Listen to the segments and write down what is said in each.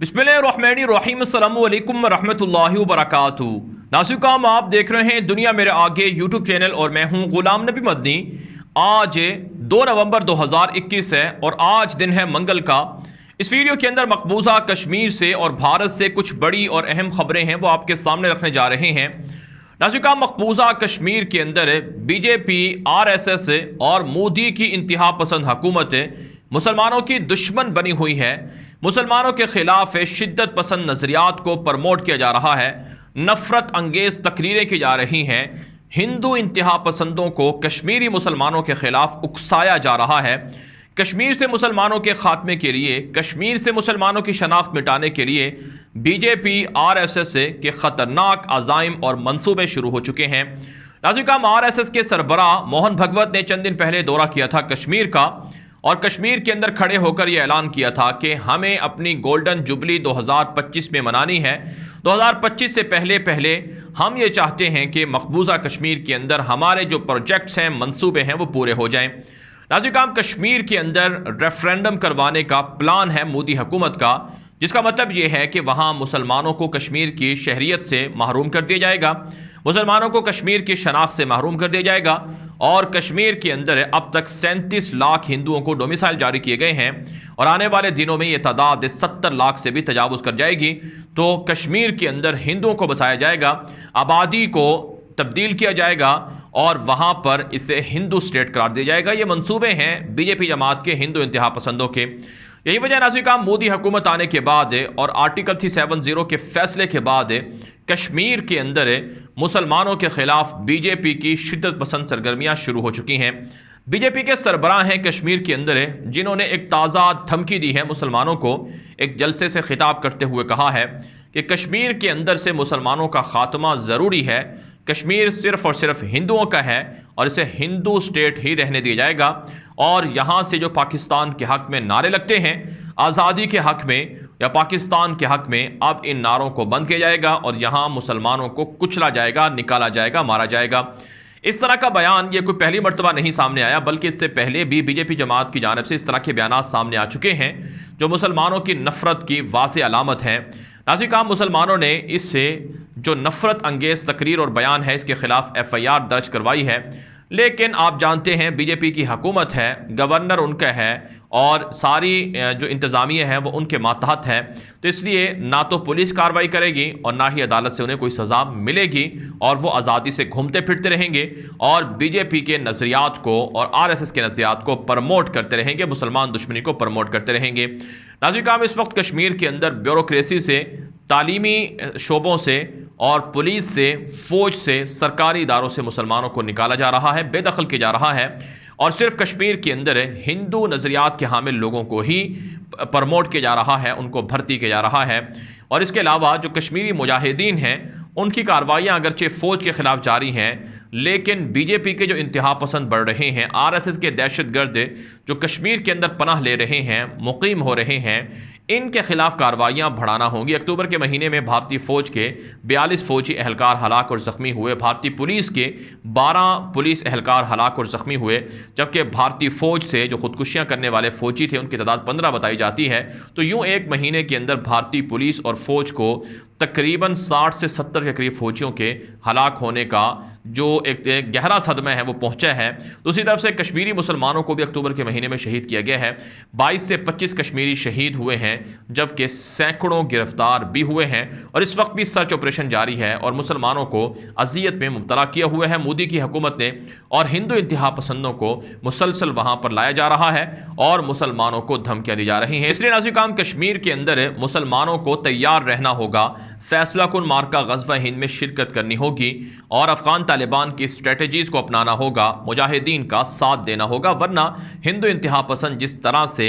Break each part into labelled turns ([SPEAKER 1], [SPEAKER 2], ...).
[SPEAKER 1] बिस्मिल्लाहिर्रहमानिर्रहीम अस्सलामु अलैकुम रहमतुल्लाहि व बरकातुहू। नाज़रीन, आप देख रहे हैं दुनिया मेरे आगे यूट्यूब चैनल और मैं हूं गुलाम नबी मदनी। आज 2 नवंबर 2021 है और आज दिन है मंगल का। इस वीडियो के अंदर मकबूजा कश्मीर से और भारत से कुछ बड़ी और अहम खबरें हैं वो आपके सामने रखने जा रहे हैं। नाज़रीन, मकबूजा कश्मीर के अंदर बीजेपी, RSS और मोदी की इंतहा पसंद हुकूमत मुसलमानों की दुश्मन बनी हुई है। मुसलमानों के खिलाफ शिद्दत पसंद नज़रियात को प्रमोट किया जा रहा है, नफरत अंगेज तकरीरें की जा रही हैं, हिंदू इंतहा पसंदों को कश्मीरी मुसलमानों के खिलाफ उकसाया जा रहा है। कश्मीर से मुसलमानों के खात्मे के लिए, कश्मीर से मुसलमानों की शनाख्त मिटाने के लिए बीजेपी, RSS के ख़तरनाक अज़ाइम और मंसूबे शुरू हो चुके हैं। नाज़रीन, RSS के सरबराह मोहन भगवत ने चंद दिन पहले दौरा किया था कश्मीर का और कश्मीर के अंदर खड़े होकर यह ऐलान किया था कि हमें अपनी गोल्डन जुबली 2025 में मनानी है। 2025 से पहले हम ये चाहते हैं कि मकबूजा कश्मीर के अंदर हमारे जो प्रोजेक्ट्स हैं, मंसूबे हैं, वो पूरे हो जाएं। नाज़रीन, कश्मीर के अंदर रेफरेंडम करवाने का प्लान है मोदी हुकूमत का, जिसका मतलब ये है कि वहाँ मुसलमानों को कश्मीर की शहरियत से महरूम कर दिया जाएगा, मुसलमानों को कश्मीर की शनाख्त से महरूम कर दिया जाएगा। और कश्मीर के अंदर अब तक 37 लाख हिंदुओं को डोमिसाइल जारी किए गए हैं और आने वाले दिनों में ये तादाद 70 लाख से भी तजावुज़ कर जाएगी। तो कश्मीर के अंदर हिंदुओं को बसाया जाएगा, आबादी को तब्दील किया जाएगा और वहाँ पर इसे हिंदू स्टेट करार दिया जाएगा। ये मंसूबे हैं बीजेपी जमात के हिंदू इंतहा पसंदों के। यही वजह नाज़रीन, मोदी हुकूमत आने के बाद और आर्टिकल 370 के फैसले के बाद कश्मीर के अंदर मुसलमानों के खिलाफ बीजेपी की शिद्दत पसंद सरगर्मियाँ शुरू हो चुकी हैं। बीजेपी के सरबराह हैं कश्मीर के अंदर जिन्होंने एक ताज़ा धमकी दी है मुसलमानों को। एक जलसे से खिताब करते हुए कहा है कि कश्मीर के अंदर से मुसलमानों का खात्मा ज़रूरी है, कश्मीर सिर्फ़ और सिर्फ हिंदुओं का है और इसे हिंदू स्टेट ही रहने दिया जाएगा। और यहाँ से जो पाकिस्तान के हक़ में नारे लगते हैं, आज़ादी के हक़ में या पाकिस्तान के हक़ में, अब इन नारों को बंद किया जाएगा और यहाँ मुसलमानों को कुचला जाएगा, निकाला जाएगा, मारा जाएगा। इस तरह का बयान ये कोई पहली मर्तबा नहीं सामने आया, बल्कि इससे पहले भी बीजेपी जमात की जानिब से इस तरह के बयान सामने आ चुके हैं जो मुसलमानों की नफ़रत की वाज़े अलामत हैं। नाज़रीन, मुसलमानों ने इससे जो नफ़रत अंगेज़ तकरीर और बयान है इसके ख़िलाफ़ FIR दर्ज करवाई है। लेकिन आप जानते हैं बीजेपी की हुकूमत है, गवर्नर उनका है और सारी जो इंतज़ामिया है वो उनके मातहत है। तो इसलिए ना तो पुलिस कार्रवाई करेगी और ना ही अदालत से उन्हें कोई सज़ा मिलेगी और वो आज़ादी से घूमते फिरते रहेंगे और बीजेपी के नज़रियात को और RSS के नज़रियात को प्रमोट करते रहेंगे, मुसलमान दुश्मनी को प्रमोट करते रहेंगे। नाज़रीन, इस वक्त कश्मीर के अंदर ब्यूरोक्रेसी से, तालीमी शोबों से और पुलिस से, फ़ौज से, सरकारी इदारों से मुसलमानों को निकाला जा रहा है, बेदखल किया जा रहा है और सिर्फ कश्मीर के अंदर हिंदू नज़रियात के हामिल लोगों को ही प्रमोट किया जा रहा है, उनको भर्ती किया जा रहा है। और इसके अलावा जो कश्मीरी मुजाहिदीन हैं उनकी कार्रवाइयाँ अगरचे फ़ौज के ख़िलाफ़ जारी हैं, लेकिन बीजेपी के जो इंतहा पसंद बढ़ रहे हैं, RSS के दहशतगर्द जो कश्मीर के अंदर पनाह ले रहे हैं, मुकीम हो रहे हैं, इनके खिलाफ कार्रवाइयाँ बढ़ाना होंगी। अक्टूबर के महीने में भारतीय फ़ौज के 42 फ़ौजी एहलकार हलाक और ज़ख्मी हुए, भारतीय पुलिस के 12 पुलिस एहलकार हलाक और ज़ख्मी हुए, जबकि भारतीय फ़ौज से जो ख़ुदकुशियाँ करने वाले फ़ौजी थे उनकी तादाद 15 बताई जाती है। तो यूँ एक महीने के अंदर भारतीय पुलिस और फ़ौज को तकरीबन 60 से 70 के करीब फ़ौजियों के हलाक होने का जो एक गहरा सदमा है वो पहुंचा है। दूसरी तरफ से कश्मीरी मुसलमानों को भी अक्टूबर के महीने में शहीद किया गया है। 22 से 25 कश्मीरी शहीद हुए हैं, जबकि सैकड़ों गिरफ्तार भी हुए हैं और इस वक्त भी सर्च ऑपरेशन जारी है और मुसलमानों को अजियत में मुब्तला किया हुआ है मोदी की हुकूमत ने। और हिंदू इंतहा पसंदों को मुसलसल वहाँ पर लाया जा रहा है और मुसलमानों को धमकियाँ दी जा रही हैं। इसलिए नाज़रीन, कश्मीर के अंदर मुसलमानों को तैयार रहना होगा, फैसला कुन मार्का ग़ज़वा हिंद में शिरकत करनी होगी और अफ़गान तालिबान की स्ट्रेटजीज़ को अपनाना होगा, मुजाहिदीन का साथ देना होगा, वरना हिंदू इंतहा पसंद जिस तरह से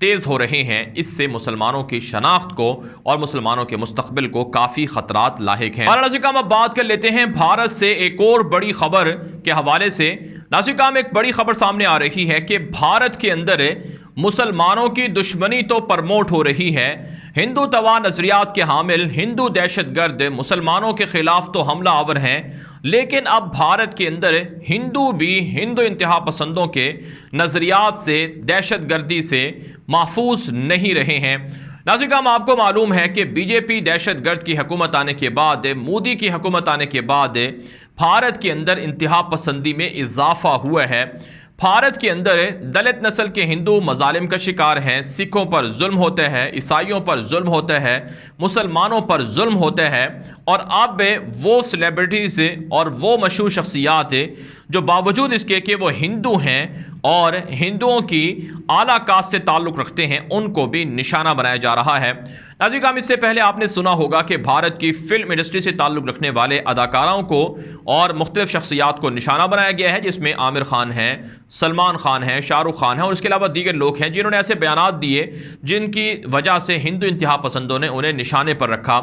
[SPEAKER 1] तेज़ हो रहे हैं इससे मुसलमानों की शनाख्त को और मुसलमानों के मुस्तक़बिल को काफ़ी ख़तरात लाहिक हैं। और नाज़रीन, अब बात कर लेते हैं भारत से एक और बड़ी ख़बर के हवाले से। नाज़रीन, एक बड़ी ख़बर सामने आ रही है कि भारत के अंदर मुसलमानों की दुश्मनी तो प्रमोट हो रही है, हिंदू तवा नज़रियात के हामिल हिंदू दहशतगर्द मुसलमानों के ख़िलाफ़ तो हमला आवर हैं, लेकिन अब भारत के अंदर हिंदू भी हिंदू इंतहा पसंदों के नज़रियात से, दहशतगर्दी से महफूज नहीं रहे हैं। नाज़रीन, आपको मालूम है कि बीजेपी दहशतगर्द की हुकूमत आने के बाद, मोदी की हुकूमत आने के बाद भारत के अंदर इंतहा पसंदी में इजाफा हुआ है। भारत के अंदर दलित नस्ल के हिंदू मजालिम का शिकार हैं, सिखों पर जुल्म होते हैं, ईसाइयों पर जुल्म होते हैं, मुसलमानों पर जुल्म होते हैं। और अब वो सेलिब्रिटीज़ और वो मशहूर शख्सियात जो बावजूद इसके कि वो हिंदू हैं और हिंदुओं की आला कास्ट से ताल्लुक़ रखते हैं, उनको भी निशाना बनाया जा रहा है। नाज़रीन, इससे पहले आपने सुना होगा कि भारत की फिल्म इंडस्ट्री से ताल्लुक़ रखने वाले अदाकाराओं को और मुख्तलिफ शख्सियात को निशाना बनाया गया है, जिसमें आमिर खान हैं, सलमान खान हैं, शाहरुख खान हैं और इसके अलावा दीगर लोग हैं जिन्होंने ऐसे बयानात दिए जिनकी वजह से हिंदू इंतहा पसंदों ने उन्हें निशाने पर रखा।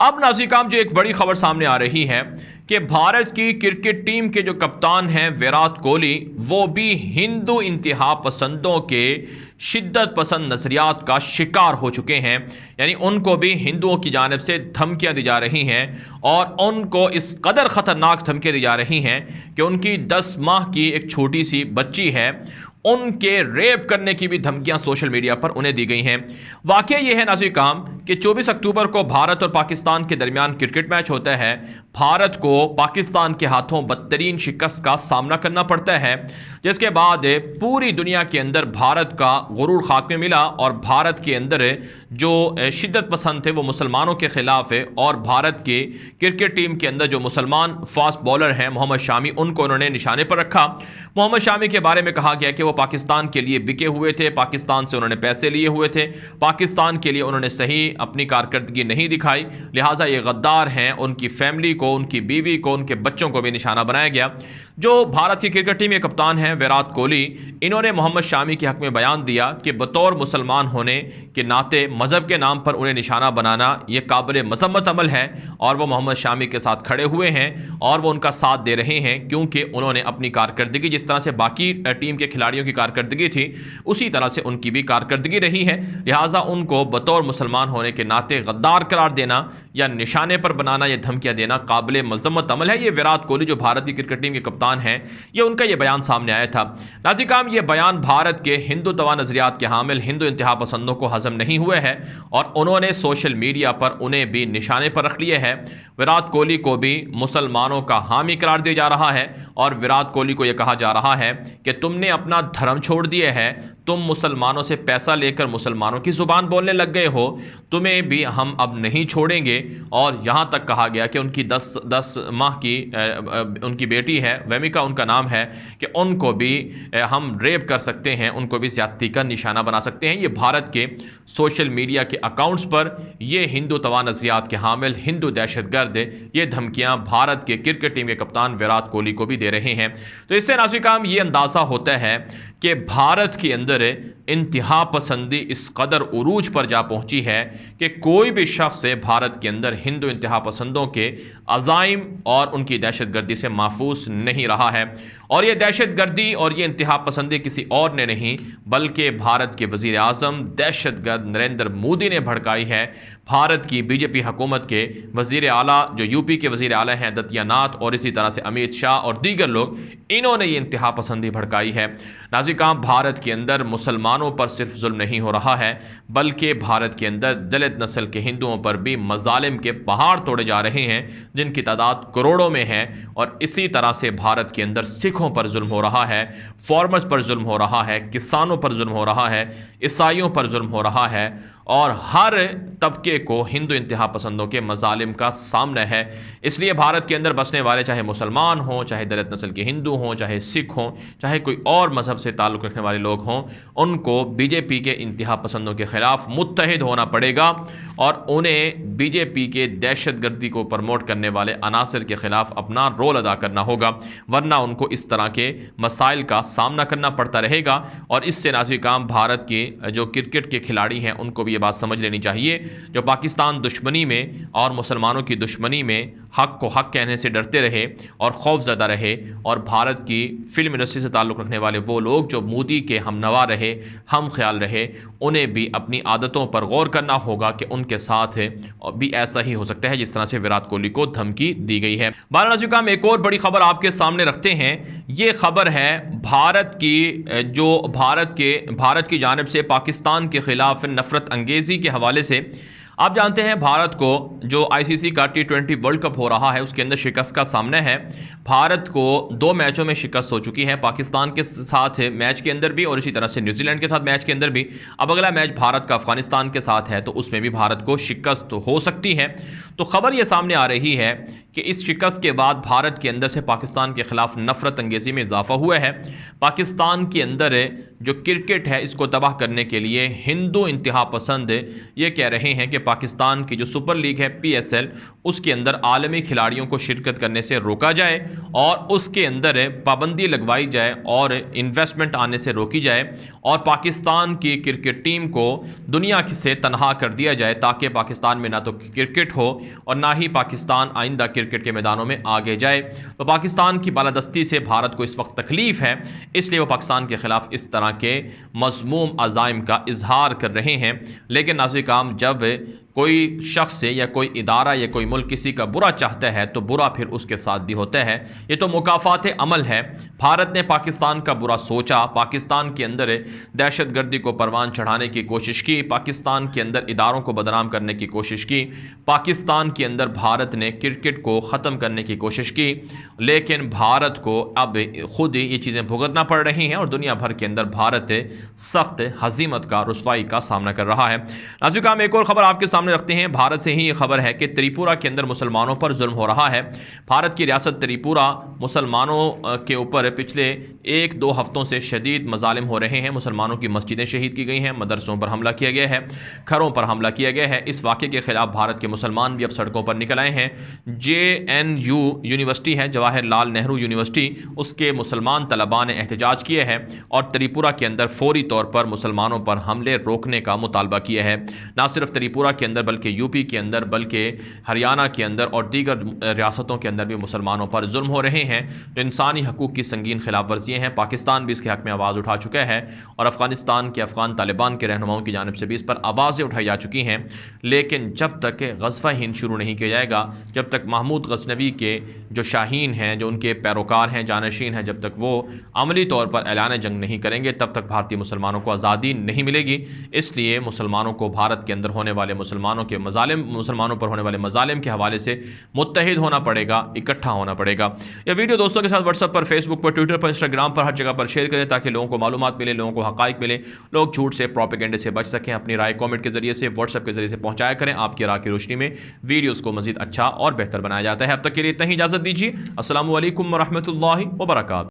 [SPEAKER 1] अब नाज़रीन, जो एक बड़ी खबर सामने आ रही है कि भारत की क्रिकेट टीम के जो कप्तान हैं विराट कोहली, वो भी हिंदू इंतहा पसंदों के शिद्दत पसंद नज़रियात का शिकार हो चुके हैं। यानी उनको भी हिंदुओं की जानिब से धमकियां दी जा रही हैं और उनको इस कदर ख़तरनाक धमकियां दी जा रही हैं कि उनकी 10 माह की एक छोटी सी बच्ची है, उनके रेप करने की भी धमकियां सोशल मीडिया पर उन्हें दी गई हैं। वाकया यह है नाज़रीन कि 24 अक्टूबर को भारत और पाकिस्तान के दरमियान क्रिकेट मैच होता है। भारत को पाकिस्तान के हाथों बदतरीन शिकस्त का सामना करना पड़ता है, जिसके बाद पूरी दुनिया के अंदर भारत का गुरूर खाक में मिला और भारत के अंदर जो शिद्दत पसंद थे वो मुसलमानों के ख़िलाफ़ है। और भारत के क्रिकेट टीम के अंदर जो मुसलमान फास्ट बॉलर हैं मोहम्मद शामी, उनको उन्होंने निशाने पर रखा। मोहम्मद शामी के बारे में कहा गया कि वो पाकिस्तान के लिए बिके हुए थे, पाकिस्तान से उन्होंने पैसे लिए हुए थे, पाकिस्तान के लिए उन्होंने सही अपनी कारकर्दगी नहीं दिखाई, लिहाजा ये गद्दार हैं। उनकी फैमिली को, उनकी बीवी को, उनके बच्चों को भी निशाना बनाया गया। जो भारत की क्रिकेट टीम के कप्तान हैं विराट कोहली, इन्होंने मोहम्मद शामी के हक में बयान दिया कि बतौर मुसलमान होने के नाते मज़हब के नाम पर उन्हें निशाना बनाना यह काबिल मज़म्मत अमल है और वो मोहम्मद शामी के साथ खड़े हुए हैं और वो उनका साथ दे रहे हैं, क्योंकि उन्होंने अपनी कारकर्दगी जिस तरह से बाकी टीम के खिलाड़ियों की कारकर्दगी थी उसी तरह से उनकी भी कारकर्दगी रही है। लिहाजा उनको बतौर मुसलमान होने के नाते गद्दार करार देना या निशाने पर बनाना या धमकियां देना काबिल मज़म्मत अमल है। ये विराट कोहली जो भारत की क्रिकेट टीम के कप्तान हैं, ये उनका ये बयान सामने आया था। नाज़रीन, ये बयान भारत के हिंदू तवा नज़रियात के हामिल हिंदू इंतहा पसंदों को हजम नहीं हुए है और उन्होंने सोशल मीडिया पर उन्हें भी निशाने पर रख लिए है। विराट कोहली को भी मुसलमानों का हामी करार दिया जा रहा है और विराट कोहली को यह कहा जा रहा है कि तुमने अपना धर्म छोड़ दिया है, तुम मुसलमानों से पैसा लेकर मुसलमानों की ज़ुबान बोलने लग गए हो, तुम्हें भी हम अब नहीं छोड़ेंगे। और यहाँ तक कहा गया कि उनकी 10 माह की उनकी बेटी है, वेमिका उनका नाम है, कि उनको भी हम रेप कर सकते हैं, उनको भी ज़्यादती का निशाना बना सकते हैं। ये भारत के सोशल मीडिया के अकाउंट्स पर ये हिंदू तवा नज़रियात के हामिल हिंदू दहशतगर्द ये धमकियाँ भारत के क्रिकेट टीम के कप्तान विराट कोहली को भी दे रहे हैं। तो इससे नाज़रीन ये अंदाज़ा होता है कि भारत के अंदर इंतहा पसंदी इस कदर उरूज पर जा पहुंची है कि कोई भी शख्स भारत के अंदर हिंदू इंतहा पसंदों के अज़ाइम और उनकी दहशतगर्दी से महफूज नहीं रहा है। और ये दहशतगर्दी और ये इंतहा पसंदी किसी और ने नहीं बल्कि भारत के वज़ीर आज़म दहशतगर्द नरेंद्र मोदी ने भड़काई है। भारत की बीजेपी हुकूमत के वज़ीर आला जो यूपी के वज़ीर आला हैं आदित्यनाथ और इसी तरह से अमित शाह और दीगर लोग, इन्होंने ये इंतहा पसंदी भड़काई है। नाज़रीन, भारत के अंदर मुसलमानों पर सिर्फ जुल्म नहीं हो रहा है बल्कि भारत के अंदर दलित नस्ल के हिंदुओं पर भी मजालिम के पहाड़ तोड़े जा रहे हैं जिनकी तादाद करोड़ों में है। और इसी तरह से भारत के अंदर सिखों पर जुल्म हो रहा है, फार्मर्स पर जुल्म हो रहा है, किसानों पर जुल्म हो रहा है, ईसाइयों पर जुल्म हो रहा है और हर तबके को हिंदू इंतहा पसंदों के मजालिम का सामना है। इसलिए भारत के अंदर बसने वाले चाहे मुसलमान हों, चाहे दलित नस्ल के हिंदू हों, चाहे सिख हों, चाहे कोई और मज़हब से ताल्लुक़ रखने वाले लोग हों, उनको बीजेपी के इंतहा पसंदों के ख़िलाफ़ मुत्तहिद होना पड़ेगा और उन्हें बीजेपी के दहशतगर्दी को प्रमोट करने वाले अनासर के ख़िलाफ़ अपना रोल अदा करना होगा, वरना उनको इस तरह के मसाइल का सामना करना पड़ता रहेगा। और इससे नाज़रीन भारत के जो क्रिकेट के खिलाड़ी हैं उनको भी ये बात समझ लेनी चाहिए, जो पाकिस्तान दुश्मनी में और मुसलमानों की दुश्मनी में हक को हक कहने से डरते रहे और खौफज़दा रहे, और भारत की फ़िल्म इंडस्ट्री से ताल्लुक़ रखने वाले वो लोग जो मोदी के हमनवा रहे, हम ख्याल रहे, उन्हें भी अपनी आदतों पर गौर करना होगा कि उनके साथ भी ऐसा ही हो सकता है जिस तरह से विराट कोहली को धमकी दी गई है। वाराणसी का हम एक और बड़ी खबर आपके सामने रखते हैं। ये खबर है भारत की जानिब से पाकिस्तान के खिलाफ नफरत अंगेज़ी के हवाले से। आप जानते हैं भारत को जो आईसीसी का T20 वर्ल्ड कप हो रहा है उसके अंदर शिकस्त का सामना है। भारत को 2 मैचों में शिकस्त हो चुकी है, पाकिस्तान के साथ मैच के अंदर भी और इसी तरह से न्यूजीलैंड के साथ मैच के अंदर भी। अब अगला मैच भारत का अफगानिस्तान के साथ है तो उसमें भी भारत को शिकस्त हो सकती है। तो खबर यह सामने आ रही है कि इस शिकस्त के बाद भारत के अंदर से पाकिस्तान के खिलाफ नफरत अंगेज़ी में इजाफा हुआ है। पाकिस्तान के अंदर जो क्रिकेट है इसको तबाह करने के लिए हिंदू इंतहा पसंद ये कह रहे हैं कि पाकिस्तान की जो सुपर लीग है PSL उसके अंदर आलमी खिलाड़ियों को शिरकत करने से रोका जाए और उसके अंदर पाबंदी लगवाई जाए और इन्वेस्टमेंट आने से रोकी जाए और पाकिस्तान की क्रिकेट टीम को दुनिया से तनहा कर दिया जाए ताकि पाकिस्तान में ना तो क्रिकेट हो और ना ही पाकिस्तान आइंदा क्रिकेट के मैदानों में आगे जाए। तो पाकिस्तान की बालादस्ती से भारत को इस वक्त तकलीफ़ है, इसलिए वो पाकिस्तान के ख़िलाफ़ इस तरह के मज़मूम अज़ाइम का इजहार कर रहे हैं। लेकिन नाज़रीन काम, जब कोई शख्स या कोई इदारा या कोई मुल्क किसी का बुरा चाहता है तो बुरा फिर उसके साथ भी होता है। ये तो मुकाफ़ात अमल है। भारत ने पाकिस्तान का बुरा सोचा, पाकिस्तान के अंदर दहशतगर्दी को परवान चढ़ाने की कोशिश की, पाकिस्तान के अंदर इदारों को बदनाम करने की कोशिश की, पाकिस्तान के अंदर भारत ने क्रिकेट को ख़त्म करने की कोशिश की। लेकिन भारत को अब खुद ही ये चीज़ें भुगतना पड़ रही हैं और दुनिया भर के अंदर भारत सख्त हजीमत का, रुसवाई का सामना कर रहा है। नाज़रीन हम एक और ख़बर आपके सामने रखते हैं। भारत से ही ये खबर है कि त्रिपुरा के अंदर मुसलमानों पर जुल्म हो रहा है। भारत की रियासत त्रिपुरा मुसलमानों के ऊपर पिछले 1-2 हफ्तों से शदीद मजालिम हो रहे हैं। मुसलमानों की मस्जिदें शहीद की गई हैं, मदरसों पर हमला किया गया है, घरों पर हमला किया गया है। इस वाक़े के खिलाफ भारत के मुसलमान भी अब सड़कों पर निकल आए हैं। JNU यूनिवर्सिटी है, जवाहरलाल नेहरू यूनिवर्सिटी, उसके मुसलमान तलबा ने एहतजाज किया है और त्रिपुरा के अंदर फौरी तौर पर मुसलमानों पर हमले रोकने का मुतालबा किया है। ना सिर्फ त्रिपुरा के अंदर बल्कि यूपी के अंदर, बल्कि हरियाणा के अंदर और दीगर रियासतों के अंदर भी मुसलमानों पर जुल्म हो रहे हैं। तो इंसानी हकूक़ की संगीन खिलाफ वर्जियाँ हैं। पाकिस्तान भी इसके हक़ में आवाज़ उठा चुका है और अफ़गानिस्तान के अफ़गान तालिबान के रहनुमाओं की जानिब से भी इस पर आवाज़ें उठाई जा चुकी हैं। लेकिन जब तक ग़ज़वा हिंद शुरू नहीं किया जाएगा, जब तक महमूद गज़नवी के जो शाहीन हैं, जो उनके पैरोकार हैं, जानशीन हैं, जब तक वो अमली तौर पर ऐलान जंग नहीं करेंगे तब तक भारतीय मुसलमानों को आज़ादी नहीं मिलेगी। इसलिए मुसलमानों को भारत के अंदर होने वाले मुसलमानों पर होने वाले मजालिम के हवाले से मुत्तहिद होना पड़ेगा, इकट्ठा होना पड़ेगा। यह वीडियो दोस्तों के साथ व्हाट्सएप पर, फेसबुक पर, ट्विटर पर, इंस्टाग्राम पर, हर जगह पर शेयर करें ताकि लोगों को मालूमात मिले, लोगों को हक़ाइक़ मिले, लोग झूठ से, प्रोपेगेंडे से बच सकें। अपनी राय कमेंट के जरिए से, व्हाट्सएप के जरिए से पहुंचाया करें। आपकी राय की रोशनी में वीडियोज़ को मज़ीद अच्छा और बेहतर बनाया जाता है। अब तक के लिए इतना ही, इजाज़त दीजिए। अस्सलामु अलैकुम व रहमतुल्लाहि व बरकातुहू।